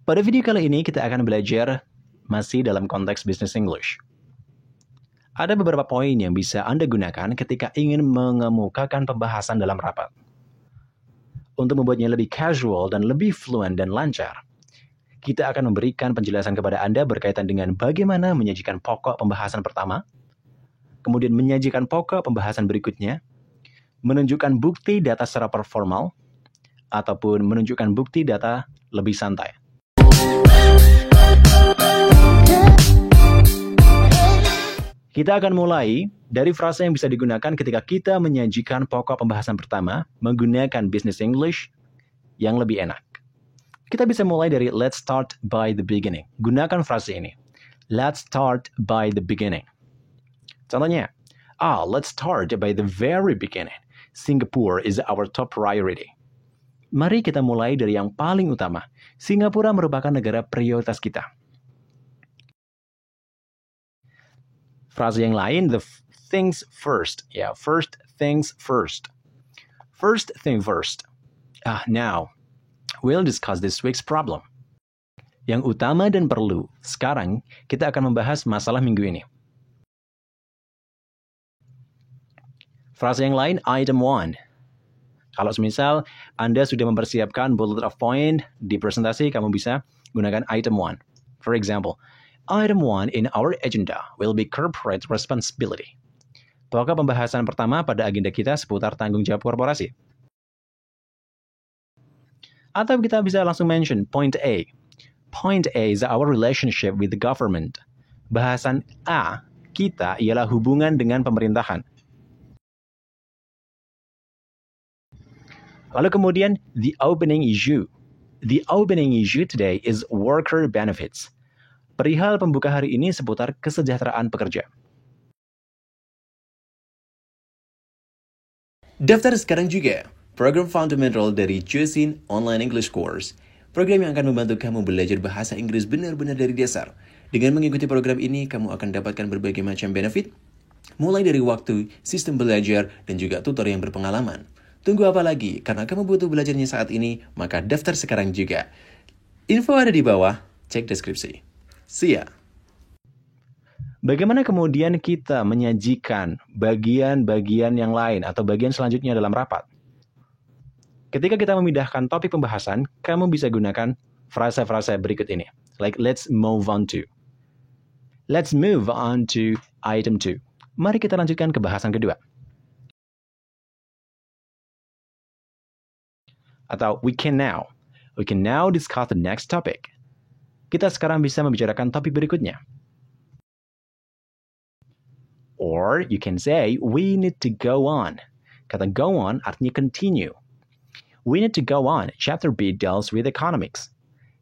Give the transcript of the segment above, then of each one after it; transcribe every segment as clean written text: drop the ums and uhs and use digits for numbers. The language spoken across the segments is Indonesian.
Pada video kali ini kita akan belajar masih dalam konteks Business English. Ada beberapa poin yang bisa Anda gunakan ketika ingin mengemukakan pembahasan dalam rapat. Untuk membuatnya lebih casual dan lebih fluent dan lancar, kita akan memberikan penjelasan kepada Anda berkaitan dengan bagaimana menyajikan pokok pembahasan pertama, kemudian menyajikan pokok pembahasan berikutnya, menunjukkan bukti data secara performal, ataupun menunjukkan bukti data lebih santai. Kita akan mulai dari frasa yang bisa digunakan ketika kita menyajikan pokok pembahasan pertama menggunakan Business English yang lebih enak. Kita bisa mulai dari let's start by the beginning. Gunakan frasa ini. Let's start by the beginning. Contohnya, let's start by the very beginning. Singapore is our top priority. Mari kita mulai dari yang paling utama. Singapura merupakan negara prioritas kita. Frasa yang lain, the things first. First things first. First thing first. Now, we'll discuss this week's problem. Yang utama dan perlu. Sekarang, kita akan membahas masalah minggu ini. Frasa yang lain, item 1. Kalau semisal Anda sudah mempersiapkan bullet of point di presentasi, kamu bisa gunakan item 1. For example, item 1 in our agenda will be corporate responsibility. Pokok pembahasan pertama pada agenda kita seputar tanggung jawab korporasi. Atau kita bisa langsung mention point A. Point A is our relationship with the government. Bahasan A kita ialah hubungan dengan pemerintahan. Lalu kemudian, the opening issue. The opening issue today is worker benefits. Perihal pembuka hari ini seputar kesejahteraan pekerja. Daftar sekarang juga program fundamental dari Choosing Online English Course. Program yang akan membantu kamu belajar bahasa Inggris benar-benar dari dasar. Dengan mengikuti program ini, kamu akan dapatkan berbagai macam benefit, mulai dari waktu, sistem belajar, dan juga tutor yang berpengalaman. Tunggu apa lagi? Karena kamu butuh belajarnya saat ini, maka daftar sekarang juga. Info ada di bawah, cek deskripsi. See ya. Bagaimana kemudian kita menyajikan bagian-bagian yang lain atau bagian selanjutnya dalam rapat? Ketika kita memindahkan topik pembahasan, kamu bisa gunakan frasa-frasa berikut ini. Like, let's move on to. Let's move on to item 2. Mari kita lanjutkan ke bahasan kedua. Atau we can now discuss the next topic. Kita sekarang bisa membicarakan topik berikutnya. Or you can say, we need to go on. Kata go on artinya continue. We need to go on. Chapter B deals with economics.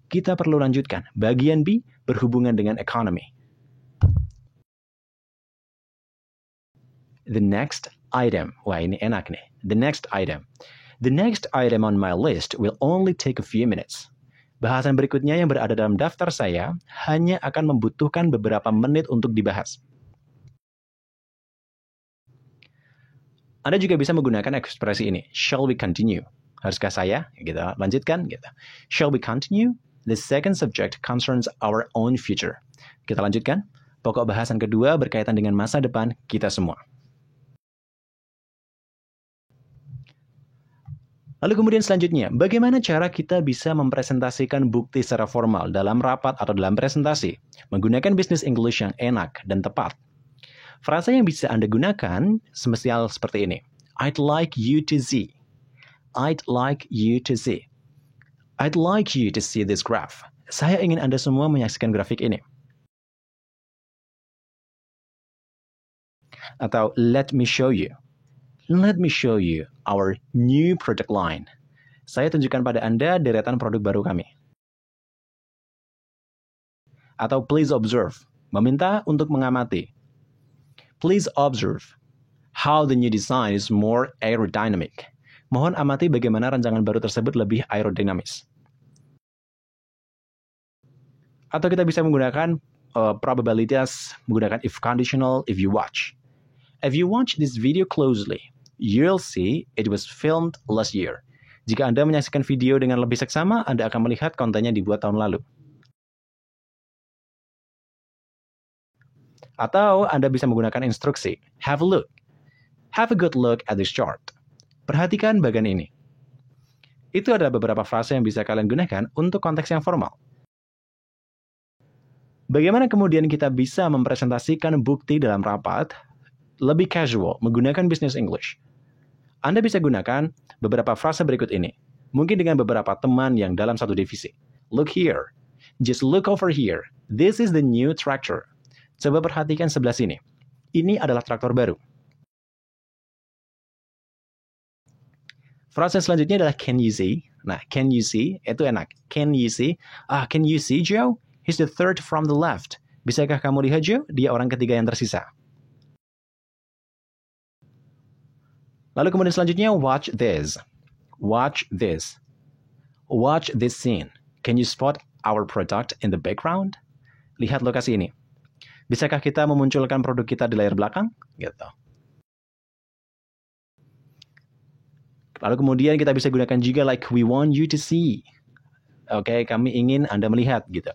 Kita perlu lanjutkan. Bagian B berhubungan dengan economy. The next item. Wah, ini enak nih. The next item. The next item on my list will only take a few minutes. Bahasan berikutnya yang berada dalam daftar saya hanya akan membutuhkan beberapa menit untuk dibahas. Anda juga bisa menggunakan ekspresi ini. Shall we continue? Haruskah saya? Kita lanjutkan. Shall we continue? The second subject concerns our own future. Kita lanjutkan. Pokok bahasan kedua berkaitan dengan masa depan kita semua. Lalu kemudian selanjutnya, bagaimana cara kita bisa mempresentasikan bukti secara formal dalam rapat atau dalam presentasi menggunakan Business English yang enak dan tepat? Frasa yang bisa Anda gunakan semestinya seperti ini. I'd like you to see. I'd like you to see. I'd like you to see this graph. Saya ingin Anda semua menyaksikan grafik ini. Atau let me show you. Let me show you our new product line. Saya tunjukkan pada Anda deretan produk baru kami. Atau please observe. Meminta untuk mengamati. Please observe how the new design is more aerodynamic. Mohon amati bagaimana rancangan baru tersebut lebih aerodinamis. Atau kita bisa menggunakan probabilities, menggunakan if conditional, if you watch. If you watch this video closely, you'll see it was filmed last year. Jika Anda menyaksikan video dengan lebih seksama, Anda akan melihat kontennya dibuat tahun lalu. Atau Anda bisa menggunakan instruksi, have a look. Have a good look at this chart. Perhatikan bagian ini. Itu adalah beberapa frase yang bisa kalian gunakan untuk konteks yang formal. Bagaimana kemudian kita bisa mempresentasikan bukti dalam rapat lebih casual menggunakan business English? Anda bisa gunakan beberapa frase berikut ini, mungkin dengan beberapa teman yang dalam satu divisi. Look here. Just look over here. This is the new tractor. Coba perhatikan sebelah sini. Ini adalah traktor baru. Frase selanjutnya adalah can you see? Nah, can you see? Itu enak. Can you see? Can you see Joe? He's the third from the left. Bisakah kamu lihat Joe? Dia orang ketiga yang tersisa. Lalu kemudian selanjutnya, watch this. Watch this. Watch this scene. Can you spot our product in the background? Lihat lokasi ini. Bisakah kita memunculkan produk kita di layar belakang? Gitu. Lalu kemudian kita bisa gunakan juga like we want you to see. Oke, kami ingin Anda melihat gitu.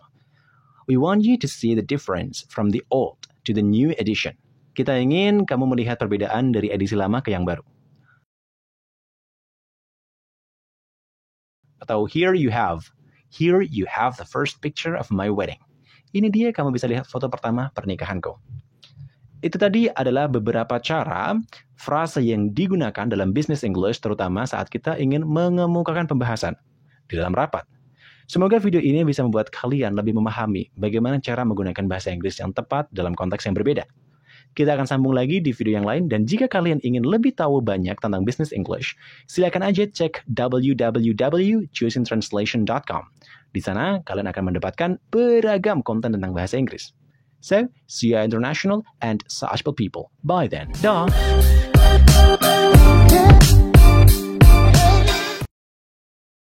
We want you to see the difference from the old to the new edition. Kita ingin kamu melihat perbedaan dari edisi lama ke yang baru. Atau here you have the first picture of my wedding. Ini dia kamu bisa lihat foto pertama pernikahanku. Itu tadi adalah beberapa cara frase yang digunakan dalam business English terutama saat kita ingin mengemukakan pembahasan di dalam rapat. Semoga video ini bisa membuat kalian lebih memahami bagaimana cara menggunakan bahasa Inggris yang tepat dalam konteks yang berbeda. Kita akan sambung lagi di video yang lain, dan jika kalian ingin lebih tahu banyak tentang Business English, silakan aja cek www.jusintranslation.com. Di sana, kalian akan mendapatkan beragam konten tentang bahasa Inggris. So, see you international and Sashpal people. Bye then. Dah!